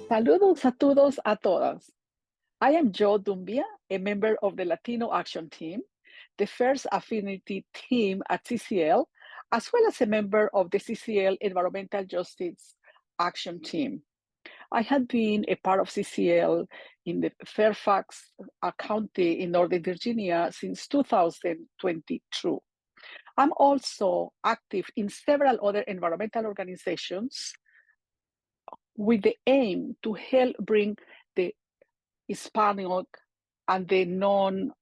Saludos a todos, a todas. I am Doumbia, a member of the Latino Action Team, the first affinity team at CCL, as well as a member of the CCL Environmental Justice Action Team. I have been a part of CCL in the Fairfax County in Northern Virginia since 2022. I'm also active in several other environmental organizations with the aim to help bring the Hispanic and the non-American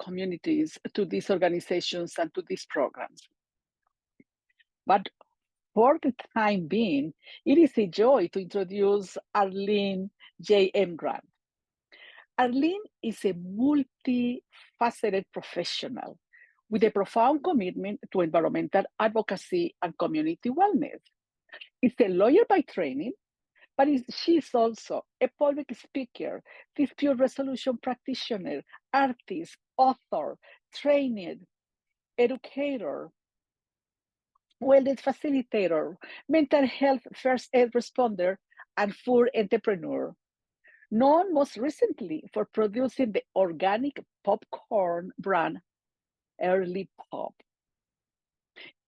communities to these organizations and to these programs. But for the time being, it is a joy to introduce Arlene J.M. Grant. Arlene is a multifaceted professional with a profound commitment to environmental advocacy and community wellness. She's a lawyer by training, but she's also a public speaker, dispute resolution practitioner, artist, author, trainer, educator, wellness facilitator, mental health first aid responder, and food entrepreneur. Known most recently for producing the organic popcorn brand Early Pop.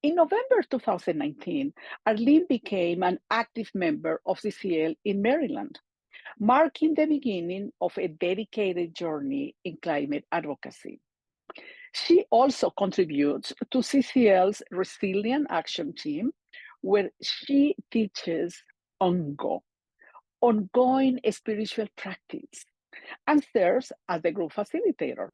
In November 2019, Arlene became an active member of CCL in Maryland, marking the beginning of a dedicated journey in climate advocacy. She also contributes to CCL's Resilient Action Team, where she teaches ongoing spiritual practice, and serves as the group facilitator.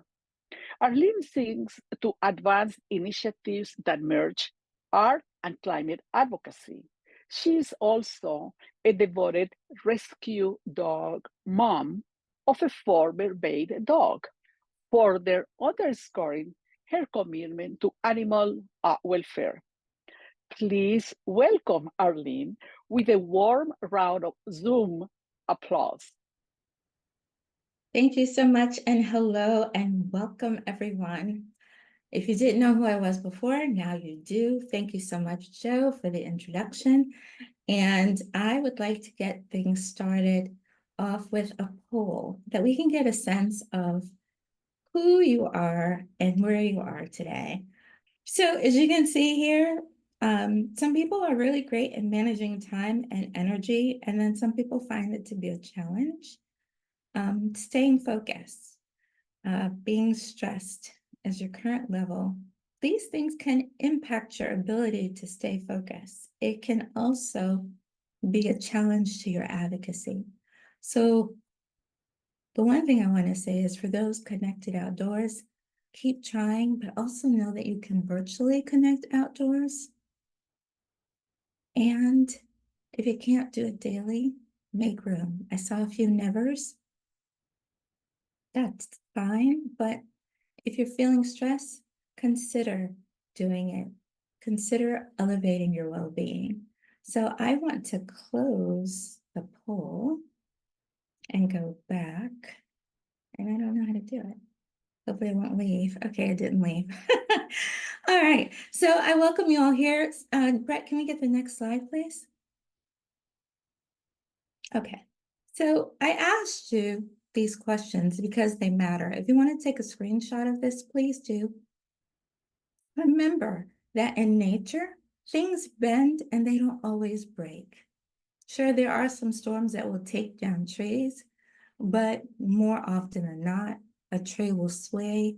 Arlene seeks to advance initiatives that merge art and climate advocacy. She is also a devoted rescue dog mom of a former bait dog, further underscoring her commitment to animal welfare. Please welcome Arlene with a warm round of Zoom applause. Thank you so much, and hello and welcome everyone. If you didn't know who I was before, now you do. Thank you so much, Joe, for the introduction. And I would like to get things started off with a poll that we can get a sense of who you are and where you are today. So as you can see here, some people are really great at managing time and energy, and then some people find it to be a challenge. Staying focused, being stressed as your current level, these things can impact your ability to stay focused. It can also be a challenge to your advocacy. So the one thing I want to say is for those connected outdoors, keep trying, but also know that you can virtually connect outdoors. And if you can't do it daily, make room. I saw a few nevers. That's fine, but if you're feeling stress, consider doing it. Consider elevating your well-being. So I want to close the poll and go back. And I don't know how to do it. Hopefully it won't leave. Okay, it didn't leave. All right, so I welcome you all here. Brett, can we get the next slide, please? Okay, so I asked you these questions because they matter. If you want to take a screenshot of this, please do. Remember that in nature, things bend and they don't always break. Sure, there are some storms that will take down trees, but more often than not, a tree will sway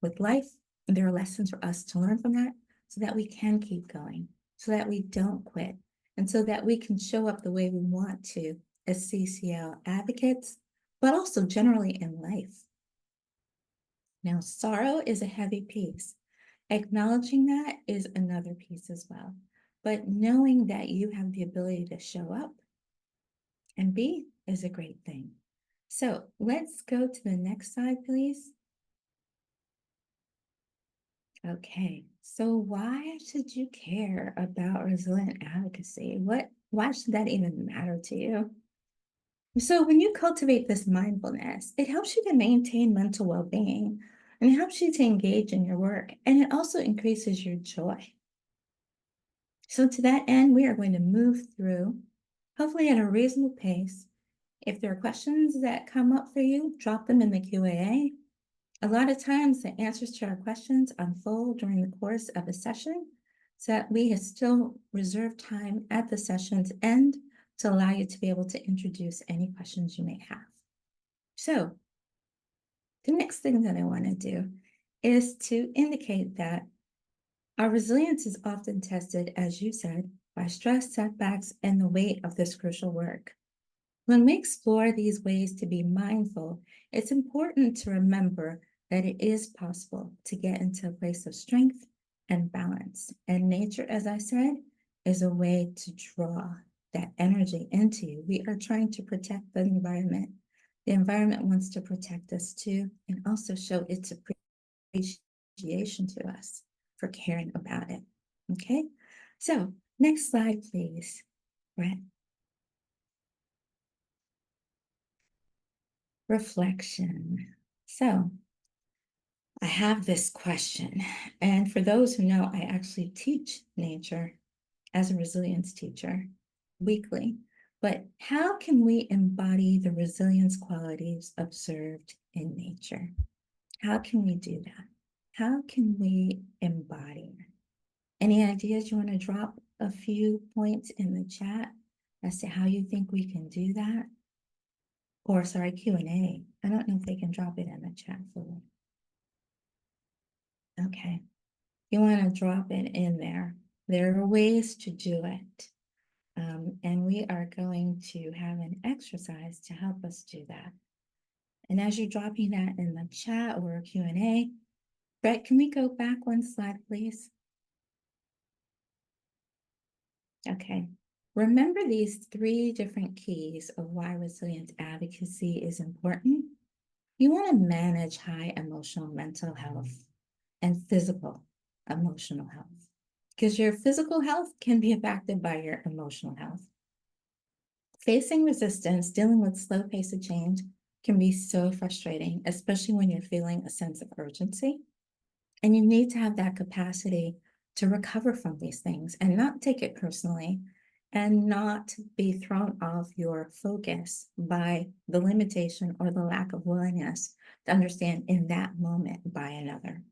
with life. And there are lessons for us to learn from that so that we can keep going, so that we don't quit, and so that we can show up the way we want to as CCL advocates, but also generally in life. Now, sorrow is a heavy piece. Acknowledging that is another piece as well. But knowing that you have the ability to show up and be is a great thing. So let's go to the next slide, please. Okay, so why should you care about resilient advocacy? Why should that even matter to you? So when you cultivate this mindfulness, it helps you to maintain mental well-being, and it helps you to engage in your work, and it also increases your joy. So to that end, we are going to move through, hopefully at a reasonable pace. If there are questions that come up for you, drop them in the Q&A. A lot of times the answers to our questions unfold during the course of a session, so that we still reserve time at the session's end to allow you to be able to introduce any questions you may have. So the next thing that I want to do is to indicate that our resilience is often tested, as you said, by stress, setbacks, and the weight of this crucial work. When we explore these ways to be mindful, it's important to remember that it is possible to get into a place of strength and balance. And nature, as I said, is a way to draw that energy into you. We are trying to protect the environment. The environment wants to protect us too, and also show its appreciation to us for caring about it. Okay, so next slide, please, Brett. Reflection. So I have this question, and for those who know, I actually teach nature as a resilience teacher weekly. But how can we embody the resilience qualities observed in nature? How can we do that? How can we embody it? Any ideas you want to drop a few points in the chat as to how you think we can do that? Or sorry, Q&A. I don't know if they can drop it in the chat for me. Okay. You want to drop it in there. There are ways to do it. And we are going to have an exercise to help us do that. And as you're dropping that in the chat or Q&A, Brett, can we go back one slide, please? Okay. Remember these 3 different keys of why resilient advocacy is important. You want to manage high emotional mental health and physical emotional health, because your physical health can be impacted by your emotional health. Facing resistance, dealing with slow pace of change can be so frustrating, especially when you're feeling a sense of urgency. And you need to have that capacity to recover from these things and not take it personally and not be thrown off your focus by the limitation or the lack of willingness to understand in that moment by another.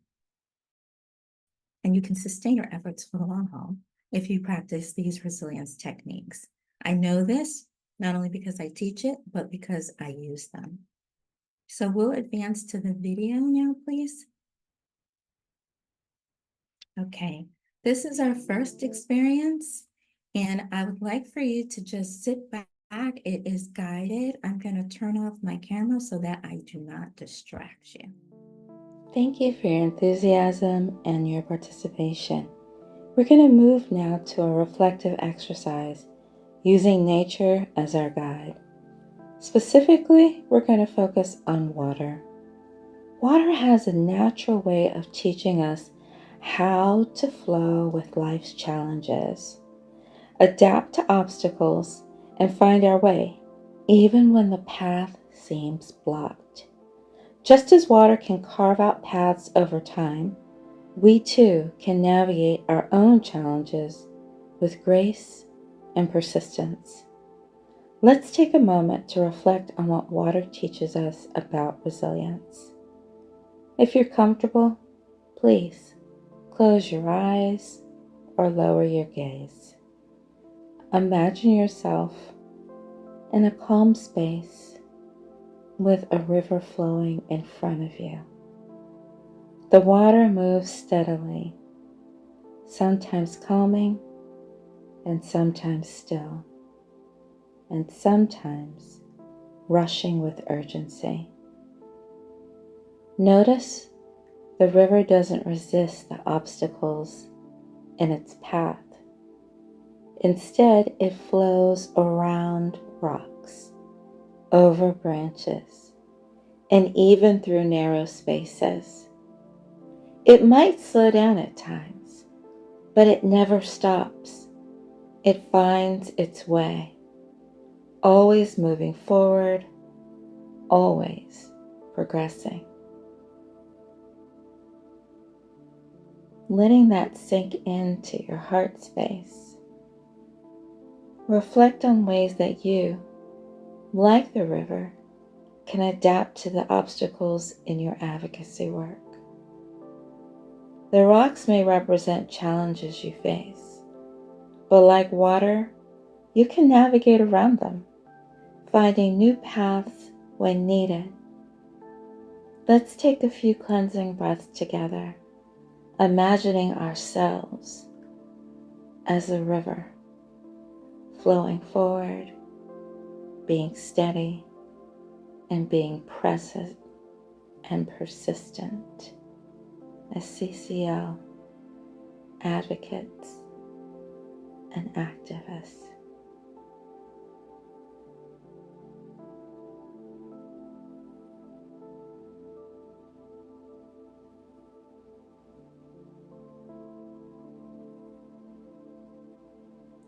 And you can sustain your efforts for the long haul if you practice these resilience techniques. I know this not only because I teach it, but because I use them. So we'll advance to the video now, please. Okay, this is our first experience, and I would like for you to just sit back. It is guided. I'm going to turn off my camera so that I do not distract you. Thank you for your enthusiasm and your participation. We're going to move now to a reflective exercise using nature as our guide. Specifically, we're going to focus on water. Water has a natural way of teaching us how to flow with life's challenges, adapt to obstacles, and find our way, even when the path seems blocked. Just as water can carve out paths over time, we too can navigate our own challenges with grace and persistence. Let's take a moment to reflect on what water teaches us about resilience. If you're comfortable, please close your eyes or lower your gaze. Imagine yourself in a calm space with a river flowing in front of you. The water moves steadily, sometimes calming and sometimes still, and sometimes rushing with urgency. Notice the river doesn't resist the obstacles in its path. Instead, it flows around rocks, over branches, and even through narrow spaces. It might slow down at times, but it never stops. It finds its way, always moving forward, always progressing. letting that sink into your heart space. Reflect on ways that you, like the river, can adapt to the obstacles in your advocacy work. The rocks may represent challenges you face, but like water, you can navigate around them, finding new paths when needed. Let's take a few cleansing breaths together, imagining ourselves as a river, flowing forward, being steady, and being present and persistent as CCL advocates and activists.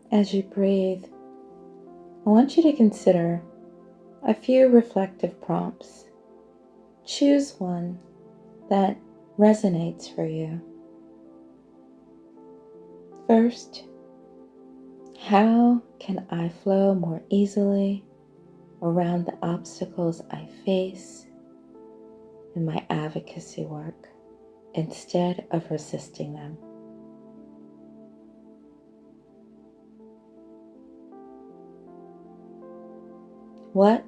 As you breathe, I want you to consider a few reflective prompts. Choose one that resonates for you. First, how can I flow more easily around the obstacles I face in my advocacy work instead of resisting them? What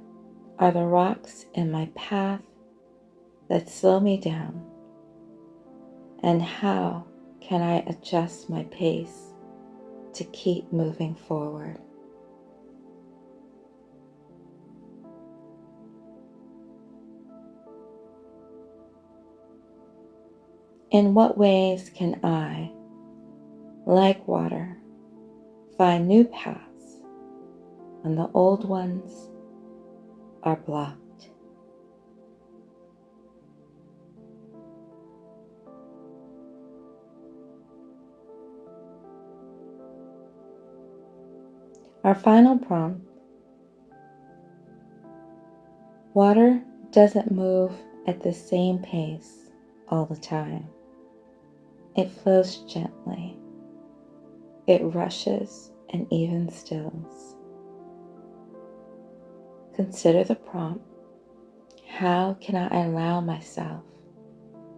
are the rocks in my path that slow me down? And how can I adjust my pace to keep moving forward? In what ways can I, like water, find new paths when the old ones are blocked? Our final prompt: water doesn't move at the same pace all the time. It flows gently. It rushes and even stills. Consider the prompt: how can I allow myself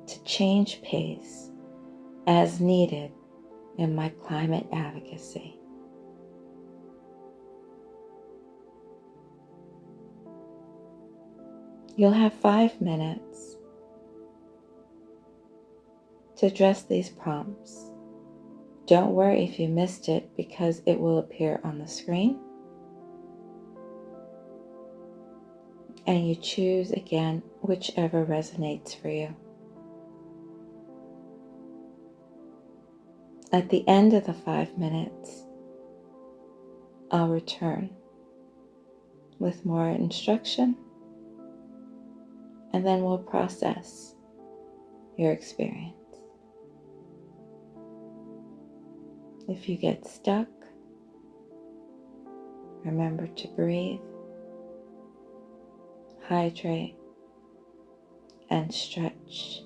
to change pace as needed in my climate advocacy? You'll have 5 minutes to address these prompts. Don't worry if you missed it, because it will appear on the screen. And you choose again whichever resonates for you. At the end of the 5 minutes, I'll return with more instruction, and then we'll process your experience. If you get stuck, remember to breathe, hydrate, and stretch,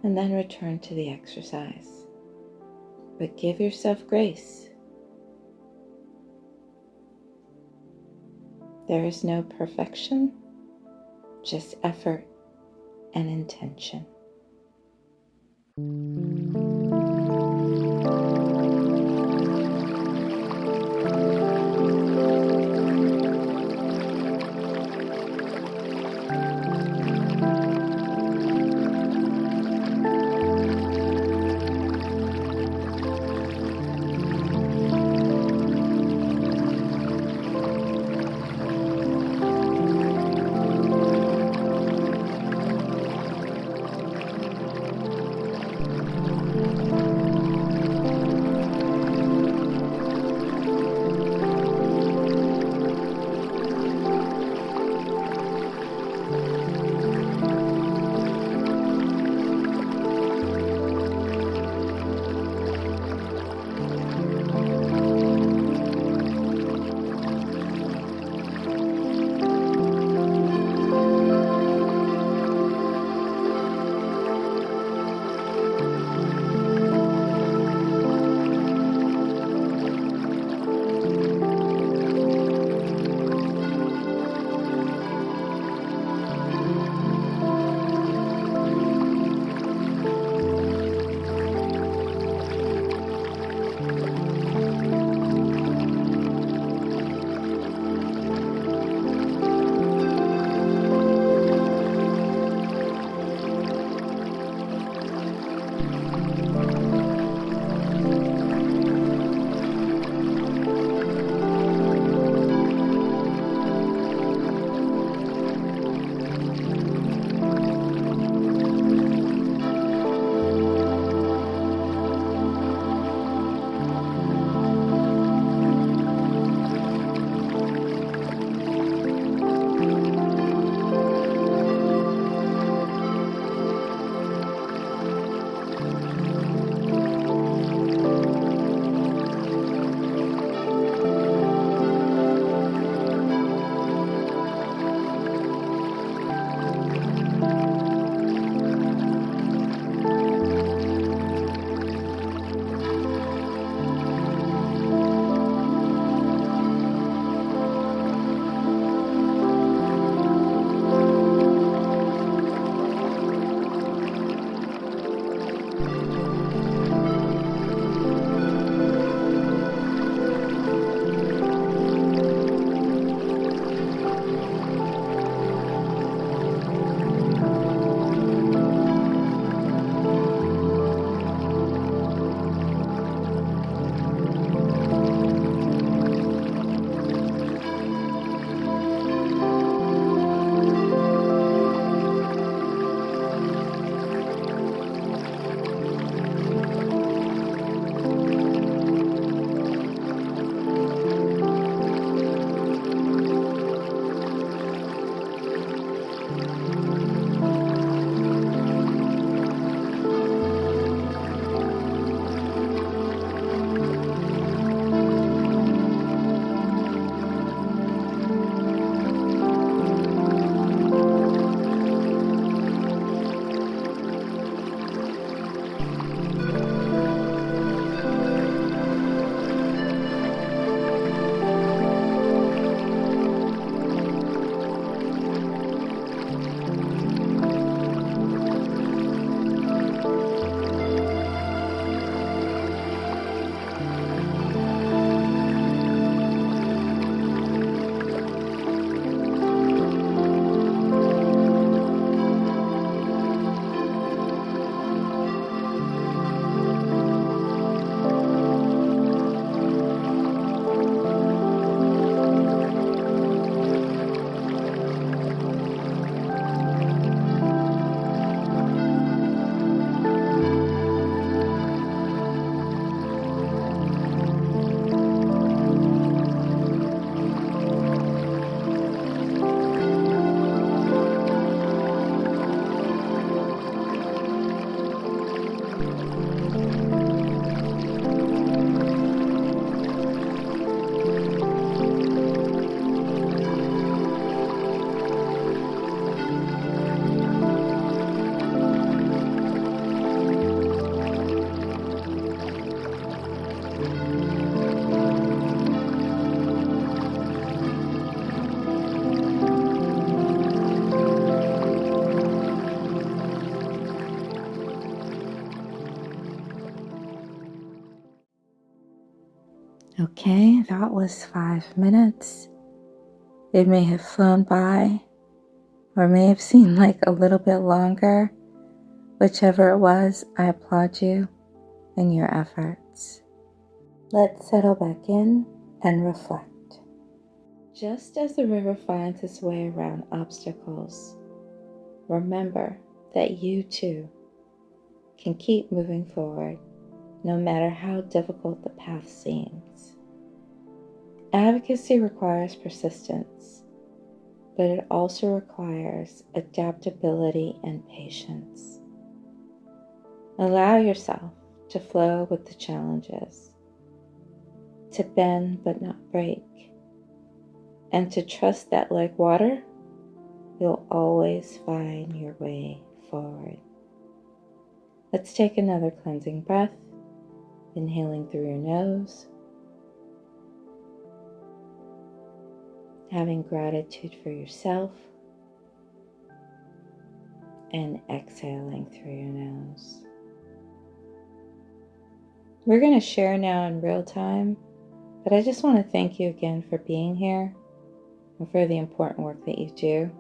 and then return to the exercise. But give yourself grace. There is no perfection, just effort and intention. Okay, that was 5 minutes. It may have flown by or may have seemed like a little bit longer. Whichever it was, I applaud you in your efforts. Let's settle back in and reflect. Just as the river finds its way around obstacles, remember that you too can keep moving forward no matter how difficult the path seems. Advocacy requires persistence, but it also requires adaptability and patience. Allow yourself to flow with the challenges, to bend but not break, and to trust that, like water, you'll always find your way forward. Let's take another cleansing breath, inhaling through your nose, having gratitude for yourself, and exhaling through your nose. We're going to share now in real time, but I just want to thank you again for being here and for the important work that you do.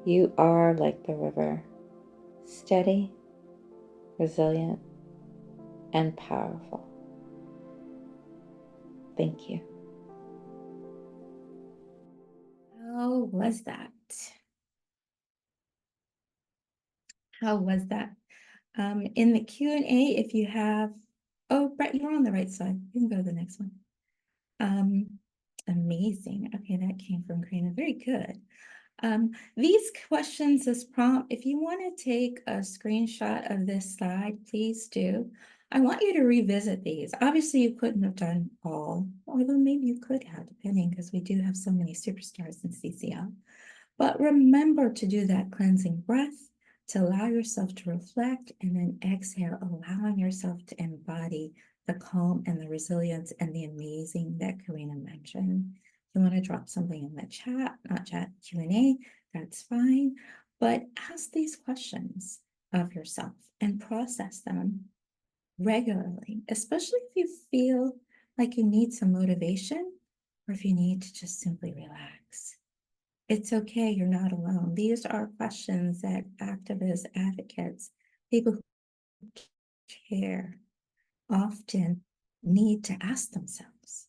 You are like the river, steady, resilient, and powerful. Thank you. How was that? How was that? In the Q&A, if you have, oh, Brett, you're on the right side. You can go to the next one. Amazing. Okay, that came from Karina. Very good. These questions, this prompt, if you want to take a screenshot of this slide, please do. I want you to revisit these. Obviously, you couldn't have done all, although maybe you could have, depending, because we do have so many superstars in CCL. But remember to do that cleansing breath, to allow yourself to reflect, and then exhale, allowing yourself to embody the calm and the resilience and the amazing that Karina mentioned. If you want to drop something in the chat, not chat, Q&A, that's fine. But ask these questions of yourself and process them regularly, especially if you feel like you need some motivation or if you need to just simply relax. It's okay, you're not alone. These are questions that activists, advocates, people who care often need to ask themselves.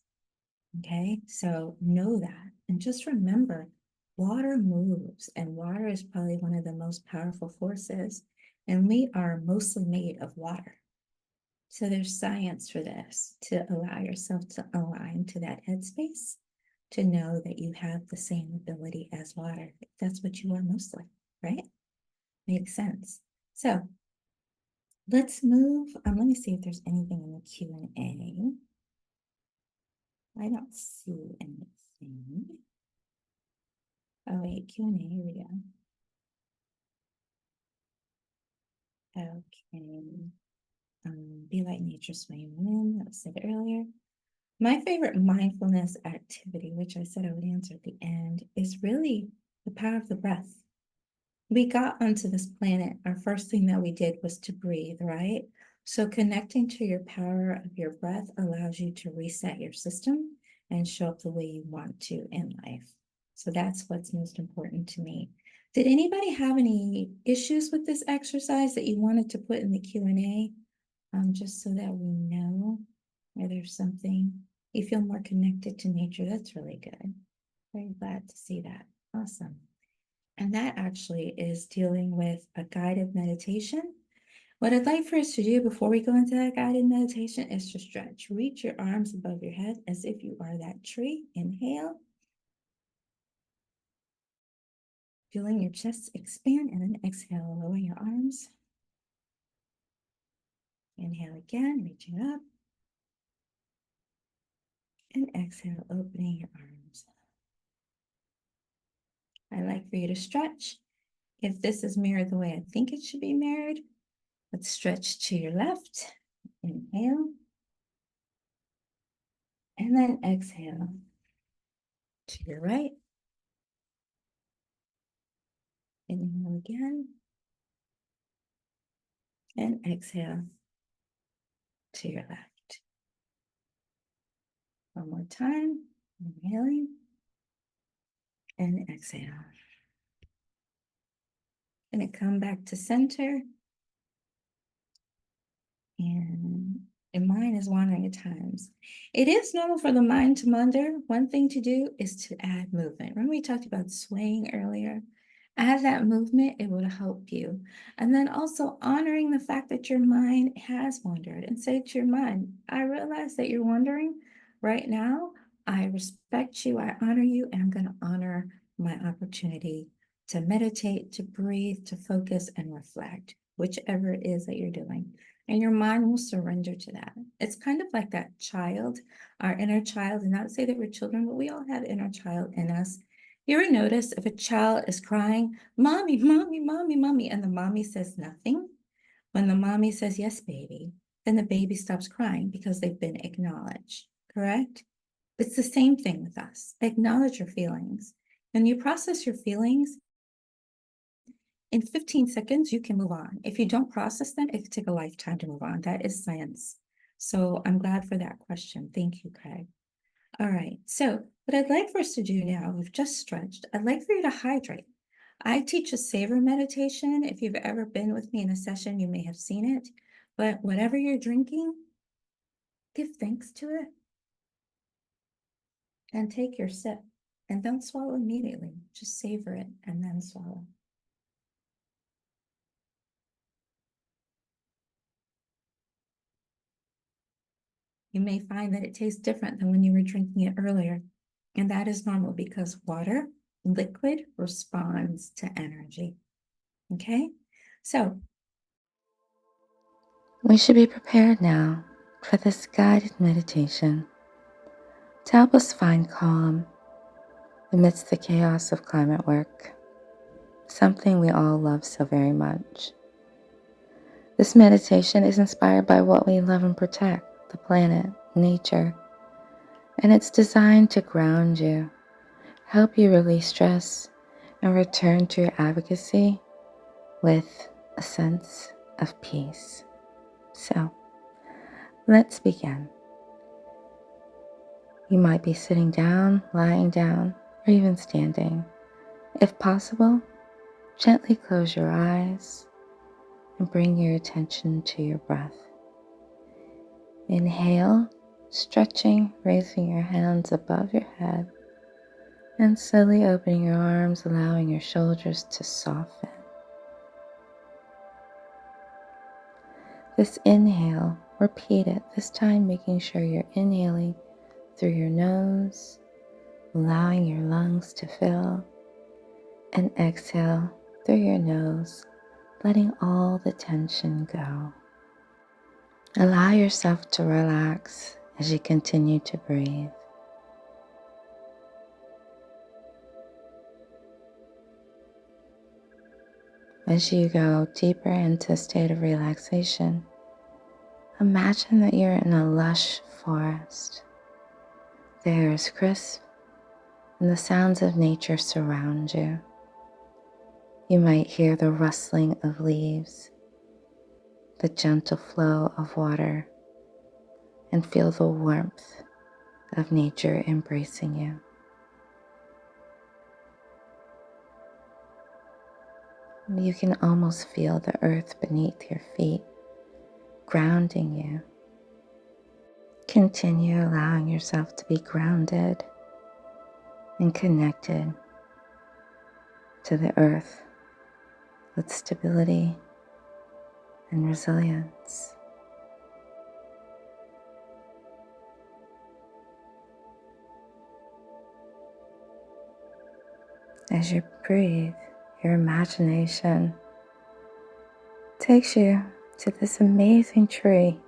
Okay, so know that. And just remember, water moves, and water is probably one of the most powerful forces. And we are mostly made of water. So there's science for this, to allow yourself to align to that headspace, to know that you have the same ability as water. That's what you are mostly, right? Makes sense. So let's move. Let me see if there's anything in the Q&A. I don't see anything. Oh wait, Q&A, here we go. Okay. Be like nature, swim in, that was said earlier. My favorite mindfulness activity, which I said I would answer at the end, is really the power of the breath. We got onto this planet, our first thing that we did was to breathe, right? So connecting to your power of your breath allows you to reset your system and show up the way you want to in life. So that's what's most important to me. Did anybody have any issues with this exercise that you wanted to put in the Q&A? Just so that we know whether there's something you feel more connected to nature. That's really good. Very glad to see that. Awesome. And that actually is dealing with a guided meditation. What I'd like for us to do before we go into that guided meditation is to stretch. Reach your arms above your head as if you are that tree. Inhale. Feeling your chest expand, and then exhale, lower your arms. Inhale again, reaching up. And exhale, opening your arms. I like for you to stretch. If this is mirrored the way I think it should be mirrored, let's stretch to your left. Inhale. And then exhale to your right. Inhale again. And exhale to your left. One more time. Inhaling and exhale. Gonna come back to center. And your mind is wandering at times. It is normal for the mind to wander. One thing to do is to add movement. Remember we talked about swaying earlier? Add that movement, it will help you. And then also honoring the fact that your mind has wandered and say to your mind, I realize that you're wandering right now. I respect you, I honor you, and I'm going to honor my opportunity to meditate, to breathe, to focus and reflect, whichever it is that you're doing. And your mind will surrender to that. It's kind of like that child, our inner child, and not to say that we're children, but we all have inner child in us. You ever notice if a child is crying, mommy, mommy, mommy, mommy, and the mommy says nothing? When the mommy says, yes, baby, then the baby stops crying because they've been acknowledged, correct? It's the same thing with us. Acknowledge your feelings. When you process your feelings, in 15 seconds, you can move on. If you don't process them, it could take a lifetime to move on. That is science. So I'm glad for that question. Thank you, Craig. All right, so what I'd like for us to do now, we've just stretched, I'd like for you to hydrate. I teach a savor meditation. If you've ever been with me in a session, you may have seen it, but whatever you're drinking, give thanks to it and take your sip and don't swallow immediately. Just savor it and then swallow. You may find that it tastes different than when you were drinking it earlier. And that is normal because water, liquid, responds to energy. Okay? So We should be prepared now for this guided meditation to help us find calm amidst the chaos of climate work, something we all love so very much. This meditation is inspired by what we love and protect, the planet, nature, and it's designed to ground you, help you release stress, and return to your advocacy with a sense of peace. So, let's begin. You might be sitting down, lying down, or even standing. If possible, gently close your eyes and bring your attention to your breath. Inhale, stretching, raising your hands above your head, and slowly opening your arms, allowing your shoulders to soften. This inhale, repeat it, this time making sure you're inhaling through your nose, allowing your lungs to fill, and exhale through your nose, letting all the tension go. Allow yourself to relax as you continue to breathe. As you go deeper into a state of relaxation, imagine that you're in a lush forest. The air is crisp and the sounds of nature surround you. You might hear the rustling of leaves, the gentle flow of water, and feel the warmth of nature embracing you. You can almost feel the earth beneath your feet, grounding you. Continue allowing yourself to be grounded and connected to the earth with stability and resilience. As you breathe, your imagination takes you to this amazing tree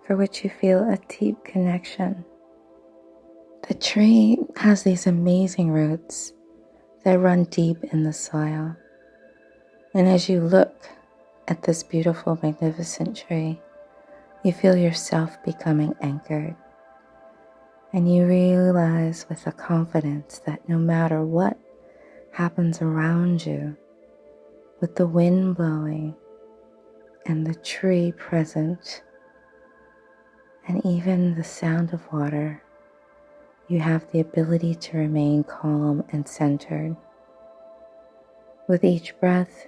for which you feel a deep connection. The tree has these amazing roots that run deep in the soil. And as you look at this beautiful, magnificent tree, you feel yourself becoming anchored. And you realize with a confidence that no matter what happens around you, with the wind blowing and the tree present, and even the sound of water, you have the ability to remain calm and centered. With each breath,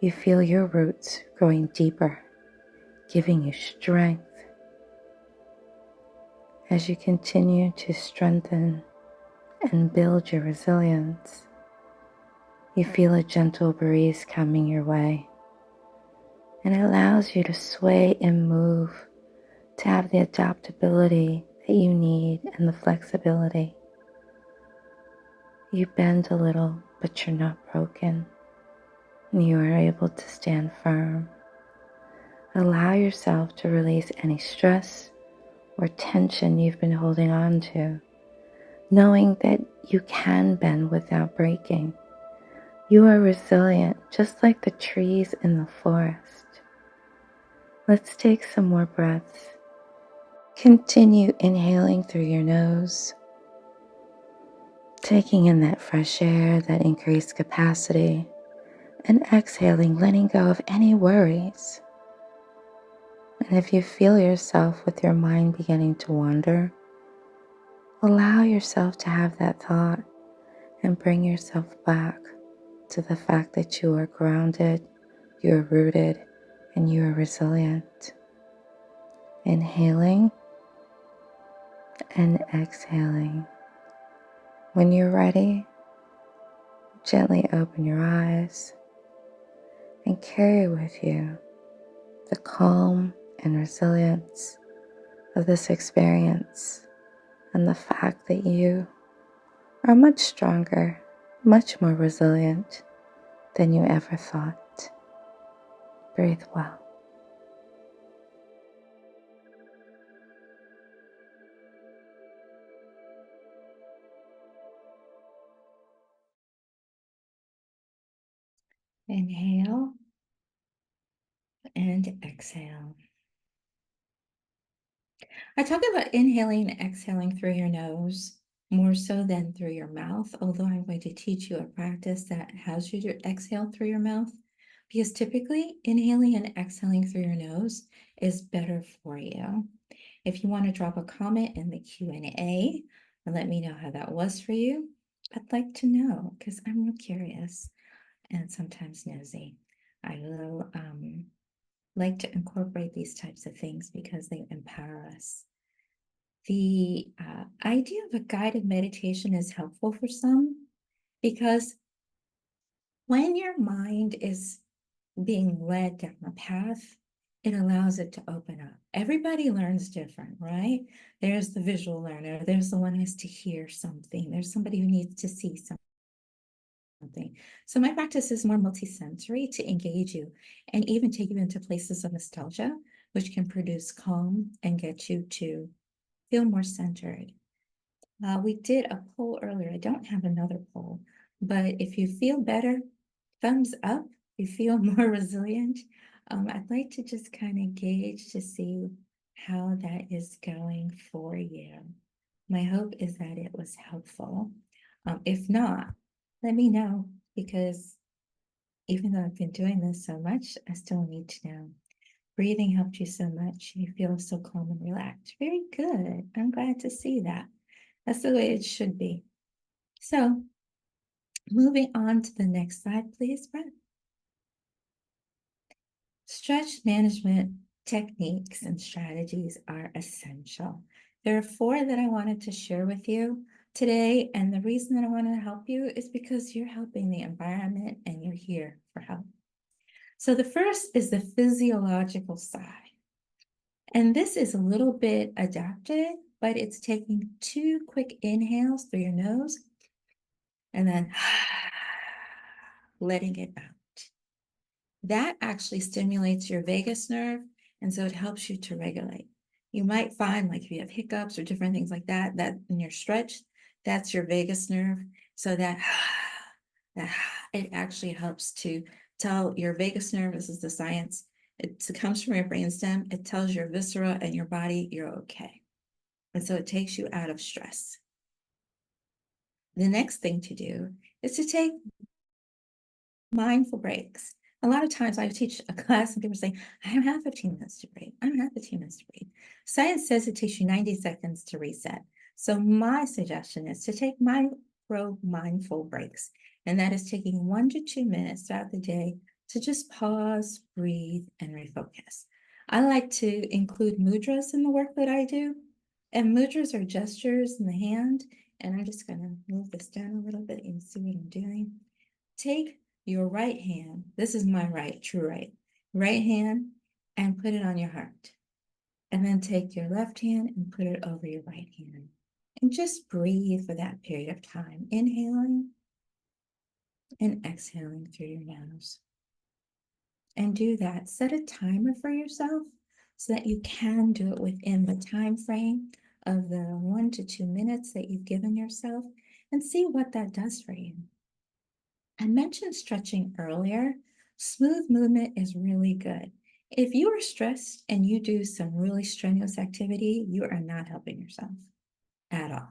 you feel your roots growing deeper, giving you strength. As you continue to strengthen and build your resilience, you feel a gentle breeze coming your way, and it allows you to sway and move, to have the adaptability that you need and the flexibility. You bend a little, but you're not broken. You are able to stand firm. Allow yourself to release any stress or tension you've been holding on to, knowing that you can bend without breaking. You are resilient, just like the trees in the forest. Let's take some more breaths. Continue inhaling through your nose, taking in that fresh air, that increased capacity, and exhaling, letting go of any worries. And if you feel yourself with your mind beginning to wander, allow yourself to have that thought and bring yourself back to the fact that you are grounded, you are rooted, and you are resilient. Inhaling and exhaling. When you're ready, gently open your eyes and carry with you the calm and resilience of this experience and the fact that you are much stronger, much more resilient than you ever thought. Breathe well. Inhale and exhale. I talk about inhaling and exhaling through your nose more so than through your mouth, although I'm going to teach you a practice that has you to exhale through your mouth, because typically inhaling and exhaling through your nose is better for you. If you want to drop a comment in the Q&A and let me know how that was for you, I'd like to know, because I'm real curious and sometimes nosy. I will like to incorporate these types of things because they empower us. The idea of a guided meditation is helpful for some because when your mind is being led down a path, it allows it to open up. Everybody learns different, right? There's the visual learner, there's the one who has to hear something, there's somebody who needs to see something. So my practice is more multisensory to engage you and even take you into places of nostalgia, which can produce calm and get you to feel more centered. We did a poll earlier. I don't have another poll, but if you feel better, thumbs up. You feel more resilient. I'd like to just kind of gauge to see how that is going for you. My hope is that it was helpful. If not, let me know, because even though I've been doing this so much, I still need to know. Breathing helped you so much. You feel so calm and relaxed. Very good. I'm glad to see that. That's the way it should be. So moving on to the next slide, please, Brett. Stretch management techniques and strategies are essential. There are 4 that I wanted to share with you today, and the reason that I want to help you is because you're helping the environment and you're here for help. So the first is the physiological side. And this is a little bit adapted, but it's taking 2 quick inhales through your nose and then letting it out. That actually stimulates your vagus nerve, and so it helps you to regulate. You might find, like, if you have hiccups or different things like that, that in your stretch, that's your vagus nerve. So that it actually helps to tell your vagus nerve, this is the science, it comes from your brainstem, it tells your viscera and your body you're okay. And so it takes you out of stress. The next thing to do is to take mindful breaks. A lot of times I teach a class and people say, I don't have 15 minutes to breathe. I don't have 15 minutes to breathe. Science says it takes you 90 seconds to reset. So my suggestion is to take micro mindful breaks, and that is taking 1 to 2 minutes throughout the day to just pause, breathe, and refocus. I like to include mudras in the work that I do, and mudras are gestures in the hand, and I'm just going to move this down a little bit and see what I'm doing. Take your right hand, this is my right, true right hand, and put it on your heart. And then take your left hand and put it over your right hand. And just breathe for that period of time, inhaling and exhaling through your nose. And do that. Set a timer for yourself so that you can do it within the time frame of the 1 to 2 minutes that you've given yourself, and see what that does for you. I mentioned stretching earlier. Smooth movement is really good. If you are stressed and you do some really strenuous activity, you are not helping yourself at all.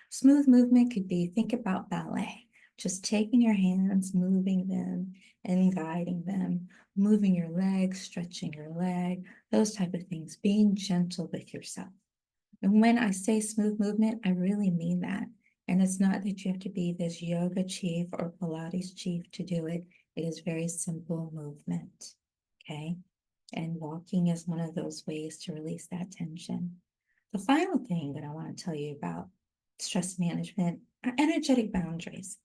Smooth movement could be, think about ballet, just taking your hands, moving them and guiding them, moving your legs, stretching your leg, those type of things, being gentle with yourself. And when I say smooth movement, I really mean that. And it's not that you have to be this yoga chief or Pilates chief to do it. It is very simple movement, okay? And walking is one of those ways to release that tension. The final thing that I want to tell you about stress management are energetic boundaries.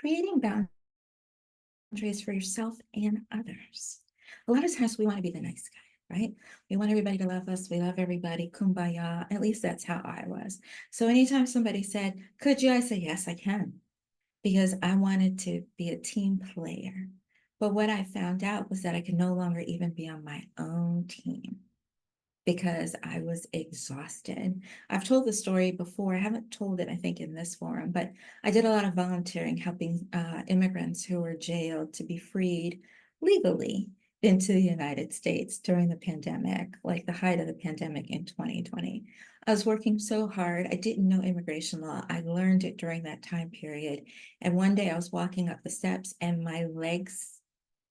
Creating boundaries for yourself and others. A lot of times we want to be the nice guy, right? We want everybody to love us. We love everybody. Kumbaya. At least that's how I was. So anytime somebody said, could you? I say, yes, I can. Because I wanted to be a team player. But what I found out was that I could no longer even be on my own team because I was exhausted. I've told the story before. I haven't told it, I think, in this forum, but I did a lot of volunteering, helping immigrants who were jailed to be freed legally into the United States during the pandemic, like the height of the pandemic in 2020. I was working so hard. I didn't know immigration law. I learned it during that time period. And one day I was walking up the steps and my legs,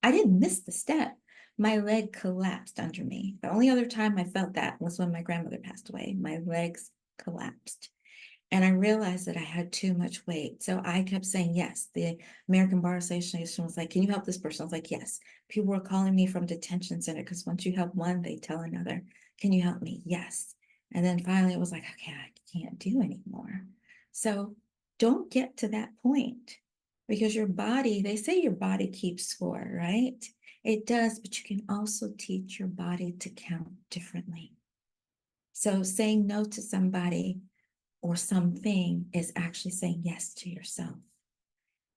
I didn't miss the step. My leg collapsed under me. The only other time I felt that was when my grandmother passed away. My legs collapsed. And I realized that I had too much weight. So I kept saying yes. The American Bar Association was like, can you help this person? I was like, yes. People were calling me from detention center because once you help one, they tell another, can you help me? Yes. And then finally it was like, okay, I can't do anymore. So don't get to that point because your body, they say your body keeps score, right? It does, but you can also teach your body to count differently. So saying no to somebody or something is actually saying yes to yourself.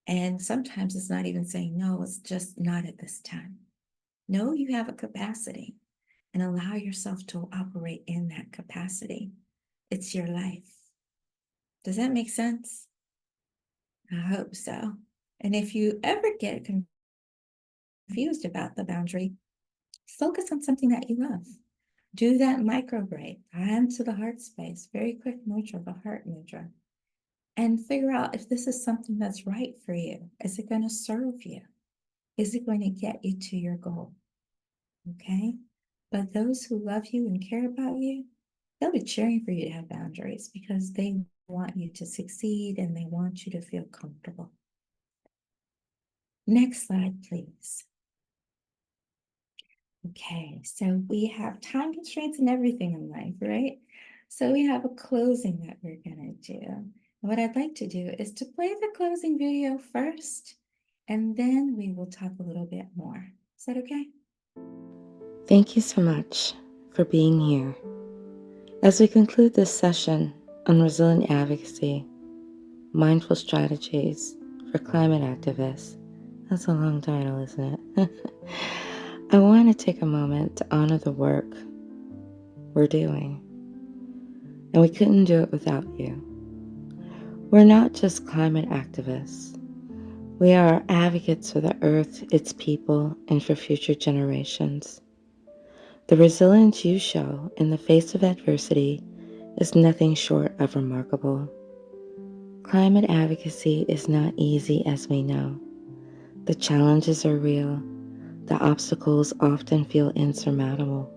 And sometimes it's not even saying no, it's just not at this time. Know you have a capacity and allow yourself to operate in that capacity. It's your life. Does that make sense? I hope so. And if you ever get confused about the boundary, focus on something that you love. Do that micro break. Come to the heart space, very quick mudra, the heart mudra, and figure out if this is something that's right for you. Is it going to serve you? Is it going to get you to your goal? Okay. But those who love you and care about you, they'll be cheering for you to have boundaries because they want you to succeed and they want you to feel comfortable. Next slide, please. Okay, so we have time constraints and everything in life, right? So we have a closing that we're gonna do. And what I'd like to do is to play the closing video first, and then we will talk a little bit more. Is that okay? Thank you so much for being here. As we conclude this session on resilient advocacy, mindful strategies for climate activists, that's a long title, isn't it? I want to take a moment to honor the work we're doing. And we couldn't do it without you. We're not just climate activists. We are advocates for the earth, its people, and for future generations. The resilience you show in the face of adversity is nothing short of remarkable. Climate advocacy is not easy, as we know. The challenges are real. The obstacles often feel insurmountable.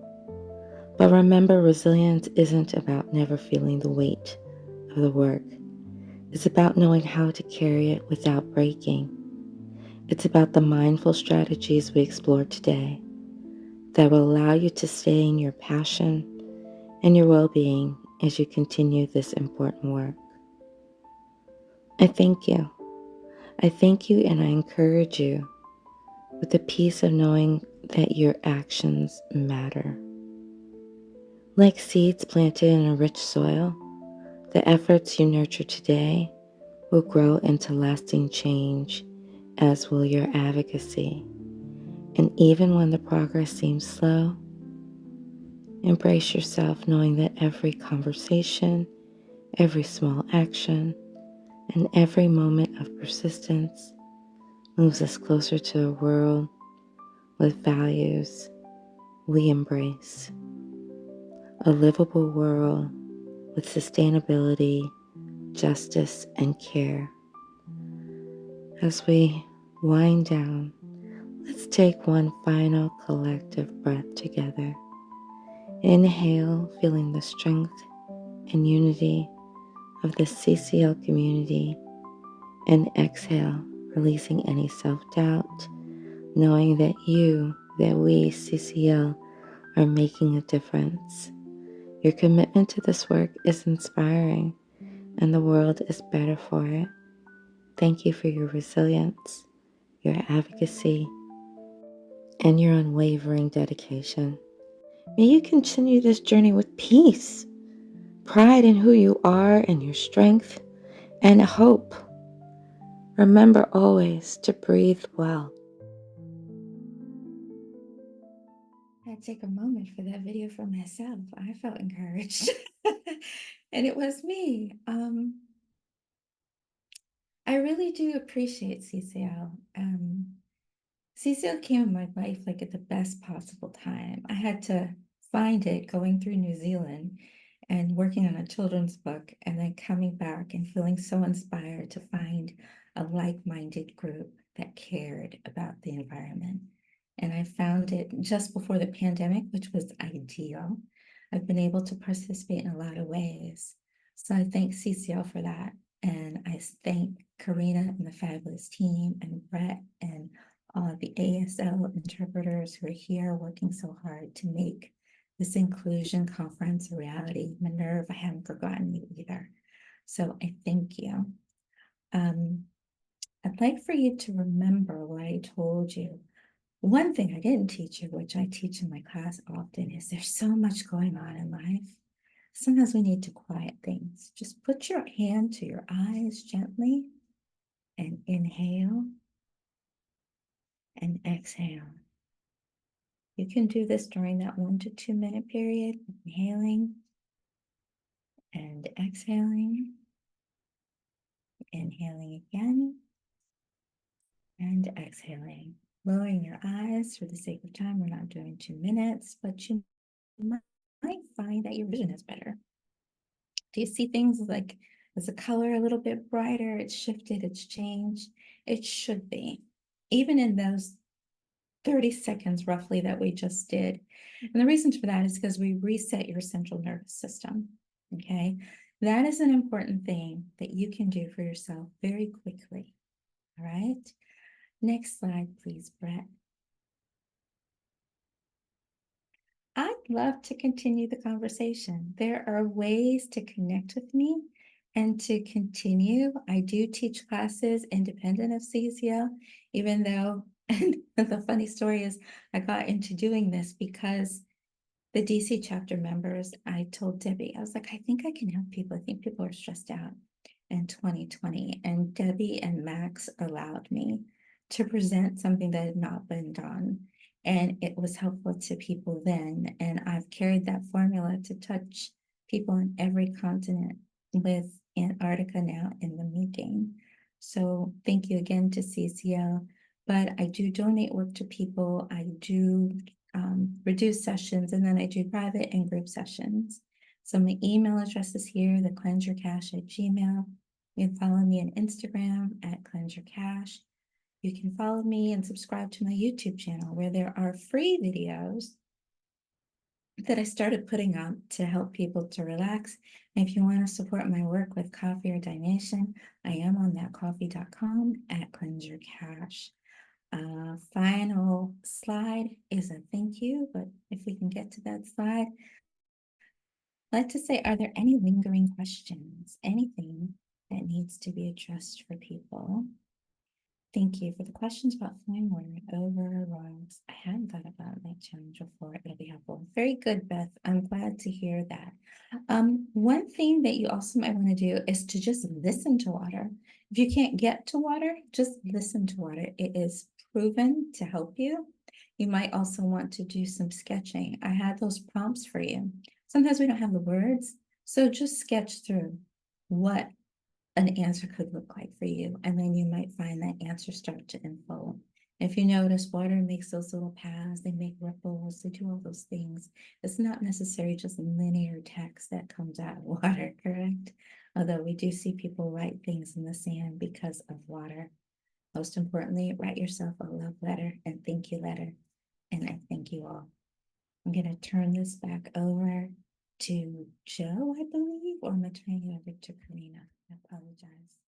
But remember, resilience isn't about never feeling the weight of the work. It's about knowing how to carry it without breaking. It's about the mindful strategies we explored today that will allow you to stay in your passion and your well-being as you continue this important work. I thank you. I thank you and I encourage you with the peace of knowing that your actions matter. Like seeds planted in a rich soil, the efforts you nurture today will grow into lasting change, as will your advocacy. And even when the progress seems slow, embrace yourself knowing that every conversation, every small action, and every moment of persistence moves us closer to a world with values we embrace. A livable world with sustainability, justice, and care. As we wind down, let's take one final collective breath together. Inhale, feeling the strength and unity of the CCL community, and exhale, releasing any self-doubt, knowing that we, CCL, are making a difference. Your commitment to this work is inspiring, and the world is better for it. Thank you for your resilience, your advocacy, and your unwavering dedication. May you continue this journey with peace, pride in who you are and your strength, and hope. Remember always to breathe well. I take a moment for that video for myself. I felt encouraged. And it was me. I really do appreciate CCL. CCL came in my life like at the best possible time. I had to find it going through New Zealand and working on a children's book, and then coming back and feeling so inspired to find a like-minded group that cared about the environment. And I found it just before the pandemic, which was ideal. I've been able to participate in a lot of ways. So I thank CCL for that. And I thank Karina and the fabulous team and Brett and all of the ASL interpreters who are here working so hard to make this inclusion conference a reality. Minerva, I haven't forgotten you either. So I thank you. I'd like for you to remember what I told you. One thing I didn't teach you, which I teach in my class often, is there's so much going on in life. Sometimes we need to quiet things. Just put your hand to your eyes gently and inhale and exhale. You can do this during that 1 to 2 minute period, inhaling and exhaling, inhaling again and exhaling. Lowering your eyes for the sake of time. We're not doing 2 minutes, but you might find that your vision is better. Do you see things like, is the color a little bit brighter? It's shifted, it's changed. It should be, even in those 30 seconds roughly that we just did. And the reason for that is because we reset your central nervous system, okay? That is an important thing that you can do for yourself very quickly, all right? Next slide, please, Brett. I'd love to continue the conversation. There are ways to connect with me and to continue. I do teach classes independent of CCL, even though, and the funny story is I got into doing this because the DC chapter members, I told Debbie, I was like, I think I can help people. I think people are stressed out in 2020. And Debbie and Max allowed me to present something that had not been done. And it was helpful to people then. And I've carried that formula to touch people on every continent, with Antarctica now in the making. So thank you again to CCL. But I do donate work to people. I do reduce sessions, and then I do private and group sessions. So my email address is here, thecleanseyourcash@gmail. You can follow me on Instagram @cleanseyourcash. You can follow me and subscribe to my YouTube channel, where there are free videos that I started putting out to help people to relax. And if you want to support my work with coffee or donation, I am on thatcoffee.com at Cleanse Your Cash. Final slide is a thank you, but if we can get to that slide, I'd like to say, are there any lingering questions, anything that needs to be addressed for people? Thank you for the questions about flowing water over rocks. I hadn't thought about that challenge before. It'll be helpful. Very good, Beth. I'm glad to hear that. One thing that you also might want to do is to just listen to water. If you can't get to water, just listen to water. It is proven to help you. You might also want to do some sketching. I had those prompts for you. Sometimes we don't have the words, so just sketch through what an answer could look like for you. And then you might find that answer start to unfold. If you notice, water makes those little paths, they make ripples, they do all those things. It's not necessarily just linear text that comes out of water, correct? Although we do see people write things in the sand because of water. Most importantly, write yourself a love letter and thank you letter. And I thank you all. I'm going to turn this back over to Joe, I believe, or am I turning it over to Karina? I apologize.